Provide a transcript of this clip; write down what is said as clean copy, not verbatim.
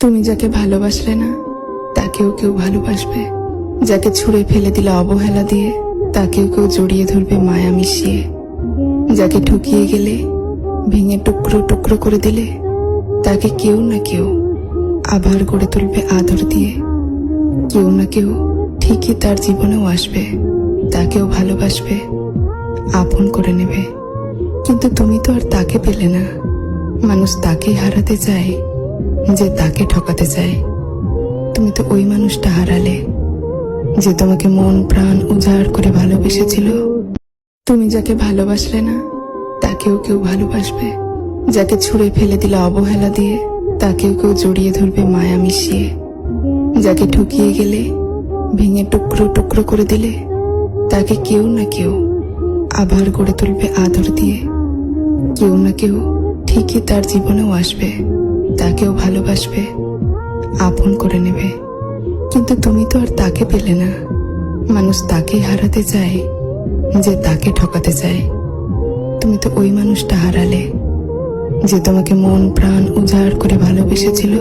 তুমি যাকে ভালোবাসলে না তাকেও কেউ ভালোবাসবে। যাকে ছুঁড়ে ফেলে দিলে অবহেলা দিয়ে তাকেও কেউ জড়িয়ে ধরবে মায়া মিশিয়ে। যাকে ঠকিয়ে গেলে ভেঙে টুকরো টুকরো করে দিলে তাকে কেউ না কেউ আবার গড়ে তুলবে আদর দিয়ে। কেউ না কেউ ঠিকই তার জীবনেও আসবে, তাকেও ভালোবাসবে, আপন করে নেবে। কিন্তু তুমি তো আর তাকে পেলে না। মানুষ তাকেই হারাতে চায় যে তাকে ঠকাতে চায়। তুমি তো ওই মানুষটা হারালে যে তোমাকে মন প্রাণ উজাড় করে ভালোবেসেছিল। তুমি যাকে ভালোবাসলে না তাকেও কেউ ভালোবাসবে। যাকে ছুঁড়ে ফেলে দিলে অবহেলা দিয়ে তাকেও কেউ জড়িয়ে ধরবে মায়া মিশিয়ে। যাকে ঠকিয়ে গেলে ভেঙে টুকরো টুকরো করে দিলে তাকে কেউ না কেউ আবার গড়ে তুলবে আদর দিয়ে। কেউ না কেউ ঠিকই তার জীবনেও আসবে, তাকেও ভালোবাসবে, আপন করে নেবে। কিন্তু তুমি তো আর তাকে পেলে না। মানুষ তাকেই হারাতে চায় যে তাকে ঠকাতে চায়। তুমি তো ওই মানুষটা হারালে যে তোমাকে মন প্রাণ উজাড় করে ভালোবেসেছিল।